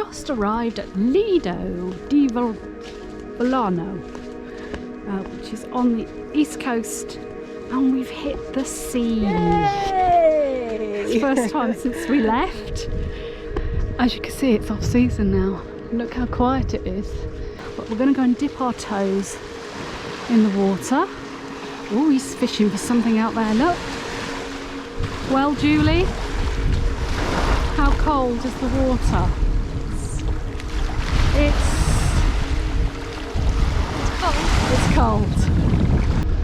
just arrived at Lido di Volano, which is on the east coast, and we've hit the sea. Yay! It's the first time since we left. As you can see, it's off season now. Look how quiet it is. But we're going to go and dip our toes in the water. Oh, he's fishing for something out there, look. Well, Julie, how cold is the water? It's cold.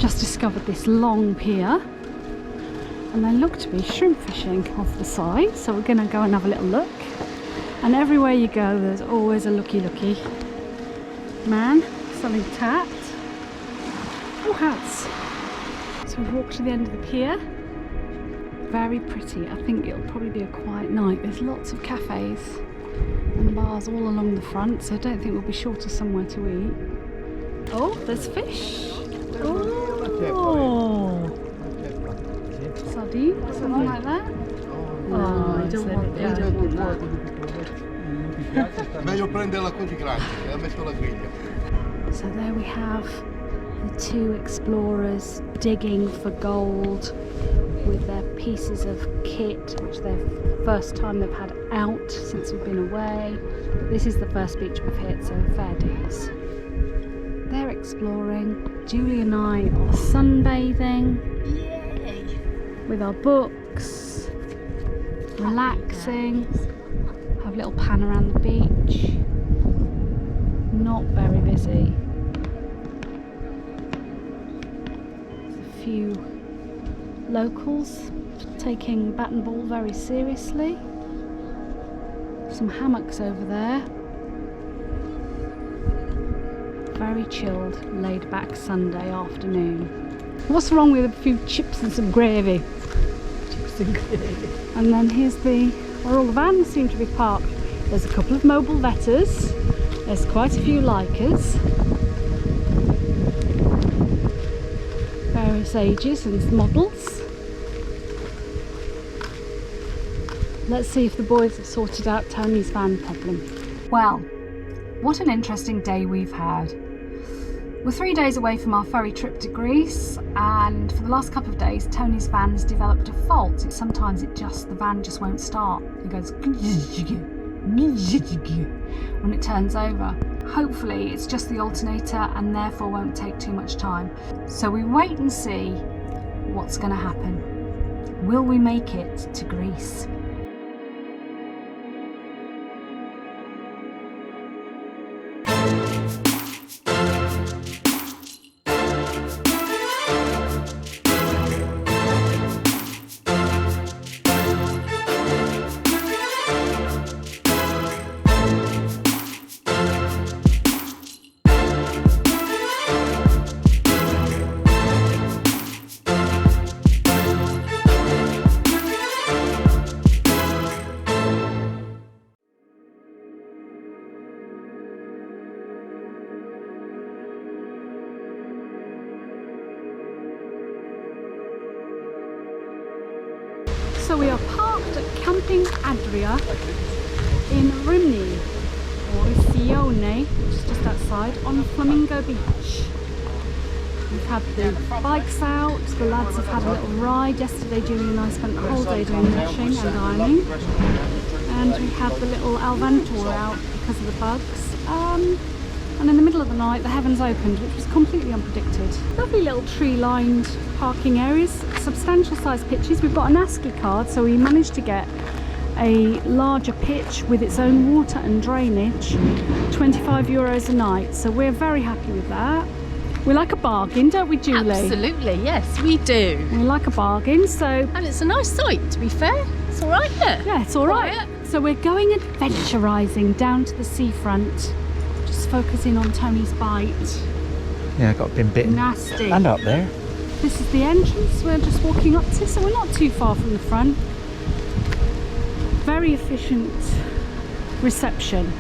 Just discovered this long pier, and they look to be shrimp fishing off the side, so we're going to go and have a little look. And everywhere you go, there's always a looky man selling tat. Oh, hats. So we walk to the end of the pier. Very pretty. I think it'll probably be a quiet night. There's lots of cafes and bars all along the front, so I don't think we'll be short of somewhere to eat. Oh, there's fish. Oh, sardine, something like that. Oh, you don't want that. Meglio prenderla così grande, la metto alla griglia. So there we have the two explorers digging for gold with their pieces of kit, which they're first time they've had out since we've been away. This is the first beach we've hit, so fair dues. They're exploring. Julie and I are sunbathing. Yay! With our books, relaxing. Have a little pan around the beach. Not very busy. There's a few locals taking bat and ball very seriously. Some hammocks over there. Very chilled, laid back Sunday afternoon. What's wrong with a few chips and some gravy? Chips and gravy. And then here's where all the vans seem to be parked. There's a couple of mobile vetters. There's quite a few Laikas. Various ages and models. Let's see if the boys have sorted out Tony's van problem. Well, what an interesting day we've had. We're 3 days away from our ferry trip to Greece, and for the last couple of days Tony's van's developed a fault. Sometimes the van just won't start. It goes when it turns over. Hopefully it's just the alternator and therefore won't take too much time. So we wait and see what's going to happen. Will we make it to Greece? So we are parked at Camping Adria in Rimini, or Sione, which is just outside, on Flamingo Beach. We've had the bikes out, the lads have had a little ride. Yesterday Julie and I spent the whole day doing washing and ironing. And we had the little Alvantor out because of the bugs. And in the middle of the night the heavens opened, which was completely unpredicted. Lovely little tree-lined parking areas, substantial sized pitches. We've got an ASCII card, so we managed to get a larger pitch with its own water and drainage, €25 a night, so we're very happy with that. We like a bargain, don't we, Julie? Absolutely, yes, we do. We like a bargain, so... And it's a nice site, to be fair. It's all right, yeah. Yeah, it's all right. So we're going adventurising down to the seafront, just focusing on Tony's bite. Yeah, I got been bitten. Nasty. And up there. This is the entrance we're just walking up to, so we're not too far from the front. Very efficient reception.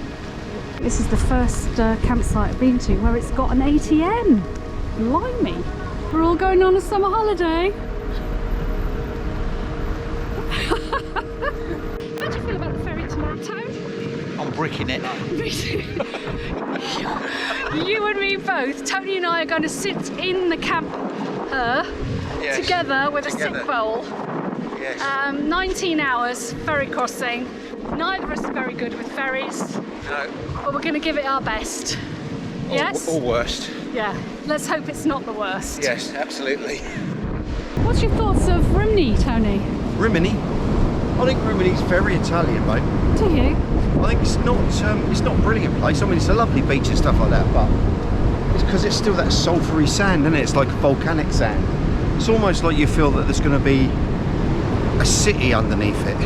This is the first campsite I've been to where it's got an ATM. Blimey. We're all going on a summer holiday. How do you feel about the ferry tomorrow, Tone? I'm brick in it. You and me both. Tony and I are going to sit in the camper together with a sick bowl. Yes. 19 hours ferry crossing. Neither of us are very good with ferries, No. but we're going to give it our best. Yes? Or worst. Yeah. Let's hope it's not the worst. Yes, absolutely. What's your thoughts of Rimini, Tony? Rimini? I think Rimini's very Italian, mate. Do you? I think it's not a brilliant place. I mean, it's a lovely beach and stuff like that, but it's because it's still that sulphury sand, isn't it? It's like volcanic sand. It's almost like you feel that there's going to be a city underneath it.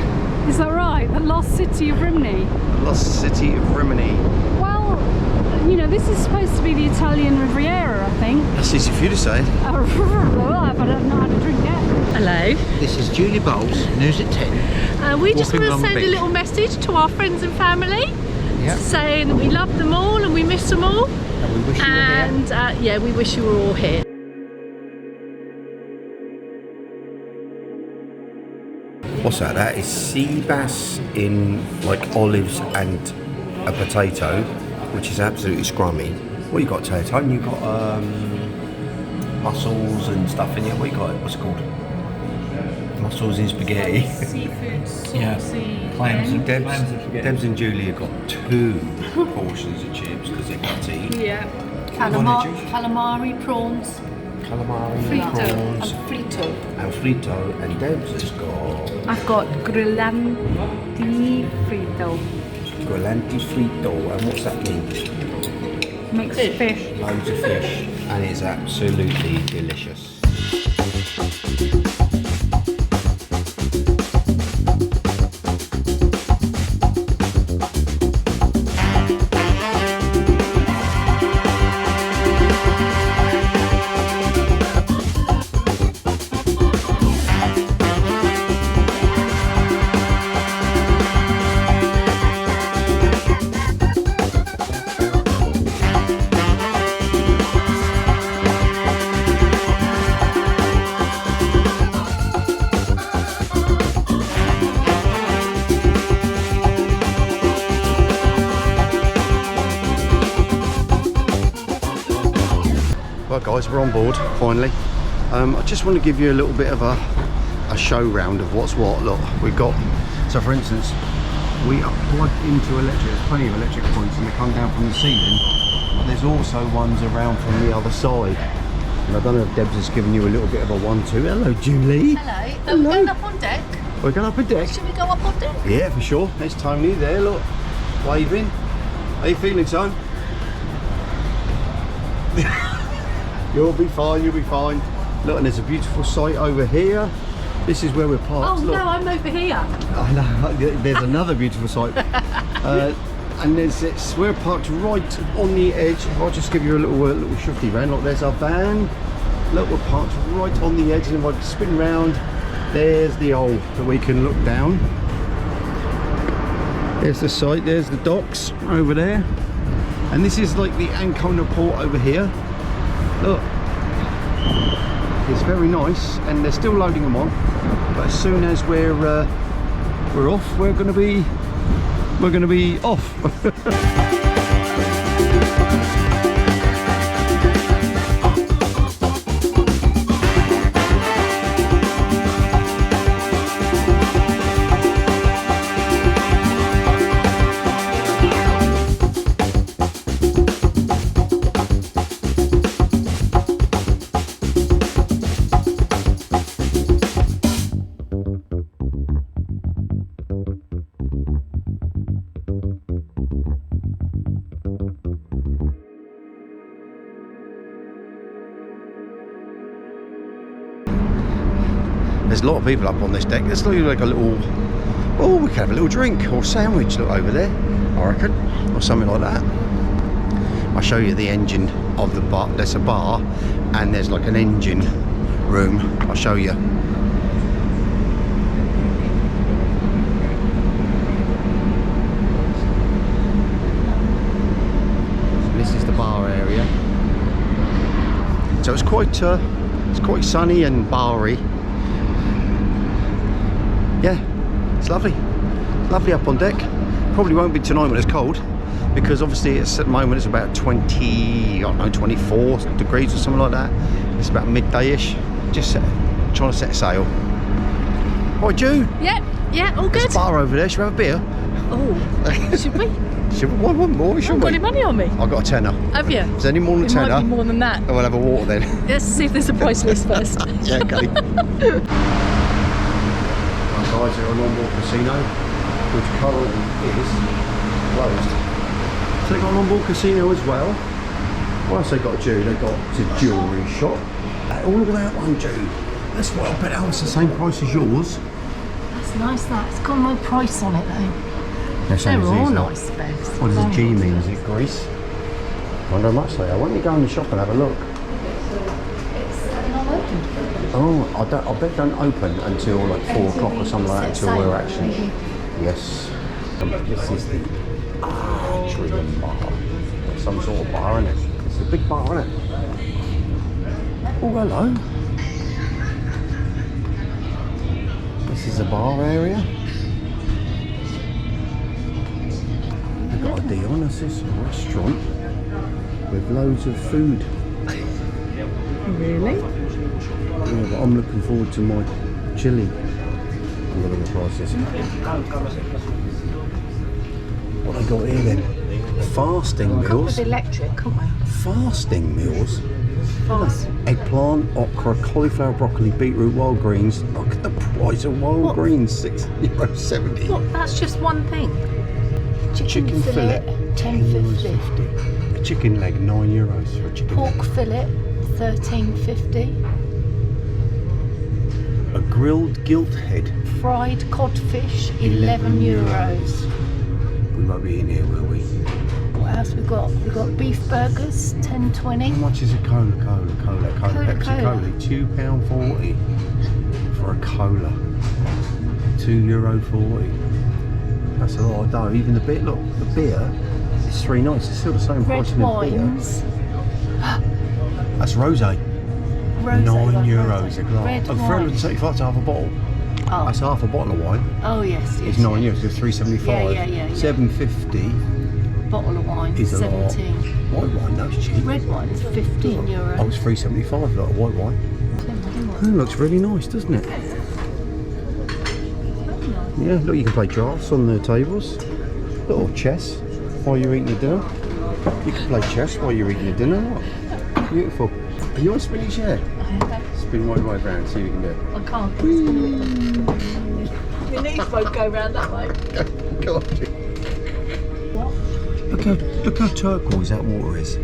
Is that right? The lost city of Rimini? The lost city of Rimini. Well, you know, this is supposed to be the Italian Riviera, I think. That's easy for you to say. But I don't know how to drink yet. Hello. This is Julie Bowles, news at 10. We just Walking want to along send the a beach. little message to our friends and family, Yep. saying that we love them all and we miss them all. And we wish you were here. And yeah, we wish you were all here. What's that? That is sea bass in like olives and a potato, which is absolutely scrummy. What you got, Tony? You got mussels and stuff in here. What you got? What's it called? Mussels in spaghetti. Seafood, saucy. Yeah. Clams and Debs and Julie have got 2 portions of chips because they're gutty. Yeah. Calamari, prawns, Calamari, Frito. prawns, and Frito. and Frito. And Debs has got I've got Grillanti Frito. Grillanti Frito. And what's that mean? Mixed fish. Loads of fish. And it's absolutely delicious. Right guys, we're on board finally. I just want to give you a little bit of a show round of what's what. Look, we've got, so for instance, we are plugged into electric, there's plenty of electric points and they come down from the ceiling, but there's also ones around from the other side. And I don't know if Debs has given you a little bit of a 1-2. Hello Julie. Hello. Are we going up on deck? We're going up a deck. Should we go up on deck? Yeah, for sure. There's Tony there, look, waving. How you feeling, son? You'll be fine, you'll be fine. Look, and there's a beautiful sight over here. This is where we're parked. Oh look. no, I'm over here. I know, there's another beautiful sight. And we're parked right on the edge. If I just give you a little shifty round, look, there's our van. Look, we're parked right on the edge, and if I spin round, there's the hole that we can look down. There's the site, there's the docks over there. And this is like the Ancona port over here. Look, it's very nice, and they're still loading them on. But as soon as we're off, we're going to be off. There's a lot of people up on this deck. There's like a little, oh, we could have a little drink or sandwich, look over there, I reckon, or something like that. I'll show you the engine of the bar. There's a bar and there's like an engine room. I'll show you. This is the bar area. So it's quite sunny and bar-y. Yeah, it's lovely. Lovely up on deck. Probably won't be tonight when it's cold, because obviously it's at the moment it's about 20, I don't know, 24 degrees or something like that. It's about midday-ish. Just trying to set sail. Right, Ju? Yeah, all There's good. a bar over there. Should we have a beer? Oh, should we? Should we? One more, I've shouldn't got we? any money on me. I've got a tenner. Have you? If there's any more than a It might tenner, be more than that. we'll have a water then. Let's see if there's a price list first. Yeah, okay. Right, guys, we're on Onboard Casino, which currently is closed. So they've got an onboard casino as well. What else they got, Jude? They've got a jewellery shop. All of that one, Jude. That's what I bet that was the same price as yours. That's nice, that. It's got no price on it, though. They're all nice specs. What does the G mean? Is it Greece? I wonder how much they are. Why don't you go in the shop and have a look? It's not open. Oh, I bet they don't open until like 4 o'clock or something like that, until we're actually... Yes. This is the Atrium Bar. Some sort of bar, isn't it? It's a big bar, isn't it? Oh, hello. This is a bar area. We've got a Dionysus restaurant with loads of food. Really? Yeah, but I'm looking forward to my chili. I'm looking at the prices. What I got here then? Fasting meals. With electric, can't we? Fasting meals. Fast. Eggplant, okra, cauliflower, broccoli, beetroot, wild greens. Look at the price of wild greens, €6.70. Look, that's just one thing. Chicken fillet, €10.50. A chicken leg, €9 for a chicken Pork leg. fillet, $13.50. A grilled gilt head. Fried codfish, €11. We won't be in here, will we? What else we got? We got beef burgers, $10.20. How much is a Cola, Pepsi Cola. Cola? £2.40 for a cola. €2.40. That's a lot of dough. Even the beer, look, the beer is £3.90. It's still the same price Red as the beer. wines. That's rosé. €9 a glass. Red Oh, wine. £375 to half a bottle. Oh. That's half a bottle of wine. Oh yes, It's yes. €9. It's £3.75. Yeah. £7.50 Bottle of wine, is a 17. lot. White wine, that's cheap. Red wine is €15. Oh, it's £3.75 lot of white wine. That looks really nice, doesn't it? Yeah, look, you can play drafts on the tables. Little chess while you're eating your dinner. You can play chess while you're eating your dinner. Look. Beautiful. Are you on spinny chair? Spin right way round, see if you can do it. I can't. Your knees won't go round that way. Go on, Jim. Look how turquoise that water is.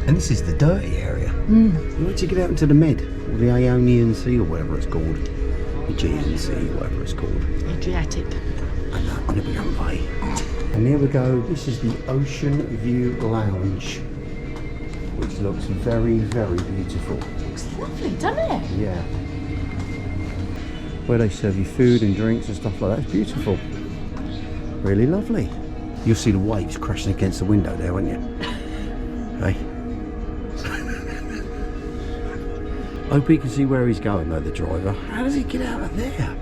And this is the dirty area. Once you get out into the Med, or the Ionian Sea, or whatever it's called, Aegean Sea, whatever it's called. Adriatic. And that on a big bay. And here we go. This is the Ocean View Lounge, which looks very, very beautiful. Looks lovely, doesn't it? Yeah. Where they serve you food and drinks and stuff like that. It's beautiful. Really lovely. You'll see the waves crashing against the window there, won't you? Hey. Hope you can see where he's going though, the driver. How does he get out of there?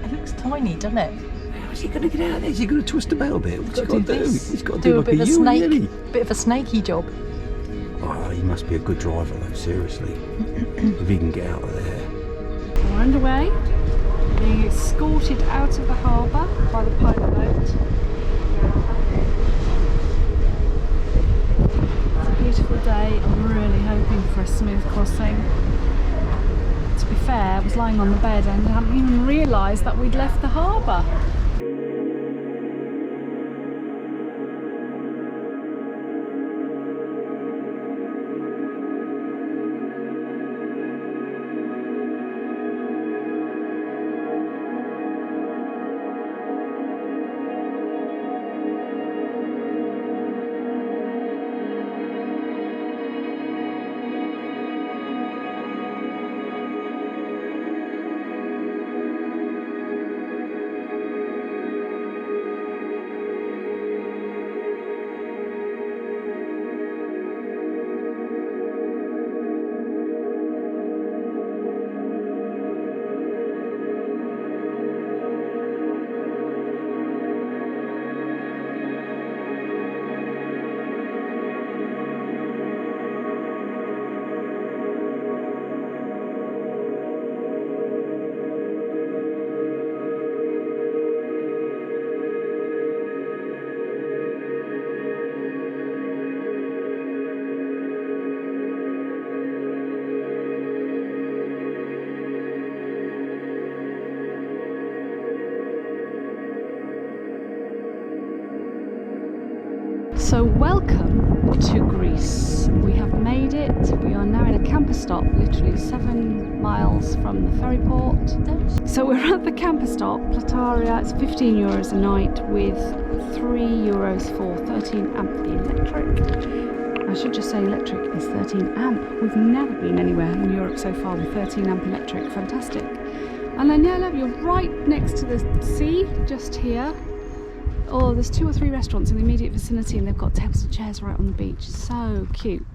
It looks tiny, doesn't it? How's he going to get out of there? Is he going to twist about a bit? What's he got to do? this. He's got to Do do a like bit a of a U, snake, really. bit of a snaky job. Oh, he must be a good driver though, seriously. If he can get out of there. We're underway, being escorted out of the harbour by the pilot boat. It's a beautiful day. I'm really hoping for a smooth crossing. To be fair, I was lying on the bed and I hadn't even realised that we'd left the harbour. So welcome to Greece. We have made it. We are now in a camper stop, literally 7 miles from the ferry port. So we're at the camper stop, Plataria. It's 15 euros a night with 3 euros for 13 amp for the electric. I should just say electric is 13 amp. We've never been anywhere in Europe so far with 13 amp electric. Fantastic. And Daniela, you're right next to the sea, just here. Oh, there's 2 or 3 restaurants in the immediate vicinity and they've got tables and chairs right on the beach. So cute.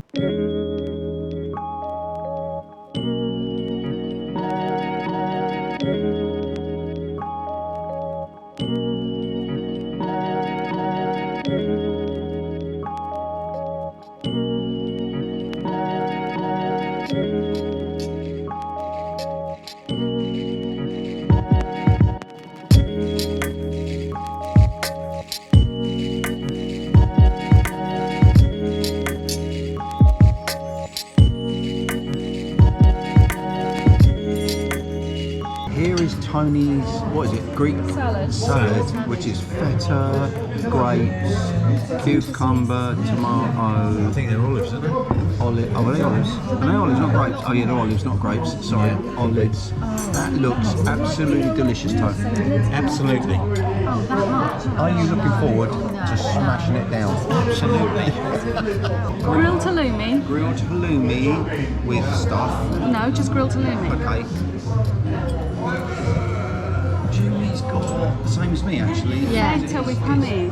Tony's, what is it? Greek salad, which is feta, grapes, cucumber, tomato. I think they're olives, aren't they? Olive. Oh, are they olives? Are they olives, not grapes? Oh yeah, they're olives, not grapes. Sorry, olives. That looks absolutely delicious, Tony. Absolutely. Are you looking forward to smashing it down? Absolutely. Grilled halloumi. Grilled halloumi with stuff. No, just grilled halloumi. Okay. Julie's got the same as me actually. Yeah. Feta with honey.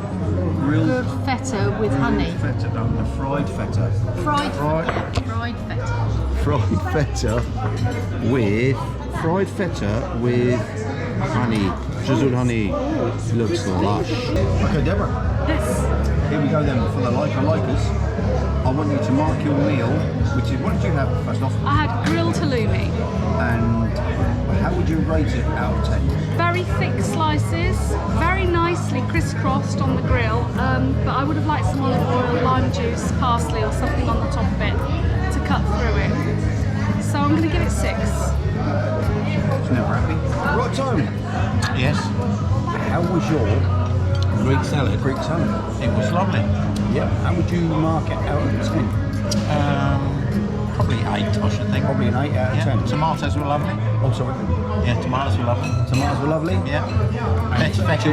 Grilled Feta with honey. feta, no, the fried feta. Fried feta. Fried feta with honey, drizzled honey. Looks lush. Okay, Deborah. Yes. Here we go then for the Laikalikers. I want you to mark your meal, which is, what did you have first off? I had grilled halloumi. And how would you rate it out of 10? Very thick slices, very nicely crisscrossed on the grill, but I would have liked some olive oil, lime juice, parsley or something on the top of it to cut through it. So I'm going to give it 6. It's never happy. Right, Tony. Yes. How was your Greek salad. Greek salad? It was lovely. Yeah. How would you mark it out of 10? Probably 8, I should think. Probably an 8 out of 10. Tomatoes were lovely. Oh, sorry. Yeah, tomatoes were lovely. Tomatoes were lovely. Yeah. Feta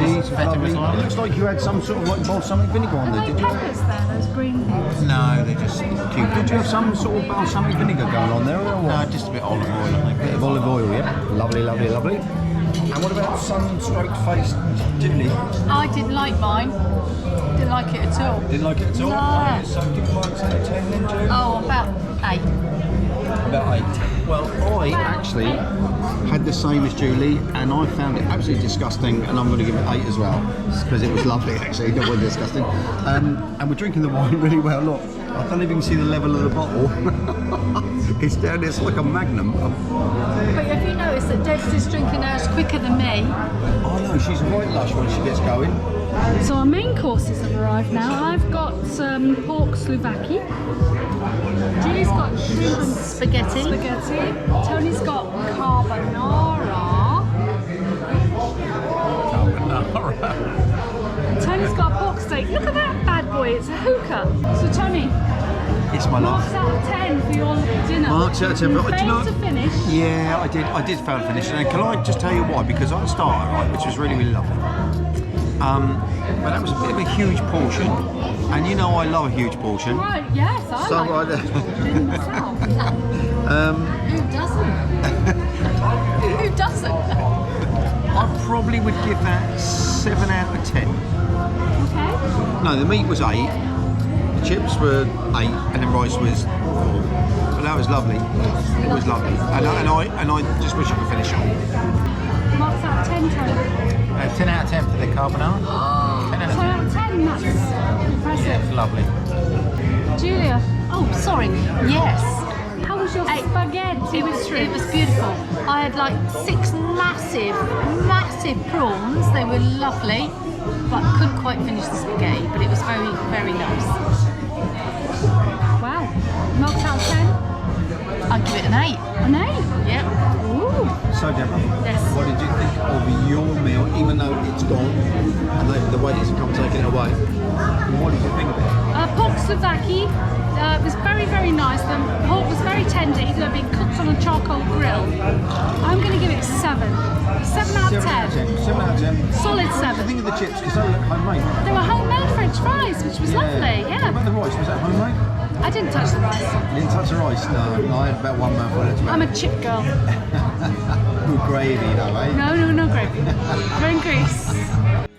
was It lovely. looks like you had some sort of like balsamic vinegar on there, Are did they you? peppers there, those green things? No, they're just cute. Did you have some sort of balsamic vinegar going on there or what? No, just a bit of olive oil, I think. Bit of olive oil, yeah. Lovely, lovely, lovely. And what about sun-stroked-faced Julie? I didn't like mine. Didn't like it at all. Didn't like it at all? No. So give marks out of 10 then, Julie? Oh, about 8. About 8. Well, I actually had the same as Julie, and I found it absolutely disgusting, and I'm going to give it 8 as well, because it was lovely actually, it wasn't disgusting. And we're drinking the wine really well. Look, I don't even see the level of the bottle. It's down there, it's like a magnum. But have you noticed that Deb's is drinking ours quicker than me? Oh no, she's right lush when she gets going. So our main courses have arrived now. I've got pork Slouvaki. Julie's got shrimp and Spaghetti. Tony's got carbonara. And Tony's got a pork steak. Look at that bad boy, it's a hookah. So Tony, It's my marks life. out of 10 for your dinner. Marks out of 10, You but do you know- failed to finish. Yeah, I did fail to finish. And can I just tell you why? Because I started, right, which was really, really lovely. But that was a bit of a huge portion. And you know I love a huge portion. Right, yes, I So like right there. it myself. Who doesn't? Who doesn't? I probably would give that 7 out of 10. Okay. No, the meat was 8, the chips were 8, and the rice was 4. But that was lovely. It was lovely. And I just wish I could finish it. Marks out of 10, Tony. 10 out of 10 for the carbonara. 10 out of 10. 10 out of 10, that's impressive. Yeah, it's lovely. Julia, Oh, sorry. Yes. how was your spaghetti with shrimp? It was beautiful. I had like 6 massive prawns. They were lovely, but couldn't quite finish the spaghetti. But it was very, very nice. Wow. Marks out of 10? I'd give it an 8. An 8? Yep. Ooh. So Deborah, Yes. what did you think of your meal, even though it's gone and the waiters have come taking it away? What did you think of it? Pork Slovakia. It was very, very nice. The pork was very tender, even though it had been cooked on a charcoal grill. I'm going to give it 7. 7 out of 10. 7 out of 10. Solid What did you 7. think of the chips? Because they look homemade. They were homemade French fries, which was lovely. What Yeah. about the rice? Was that homemade? I didn't touch the rice. You didn't touch the rice? No, I had about one mouthful. That's about I'm a chip girl. good gravy though, eh? No gravy. We're in Greece.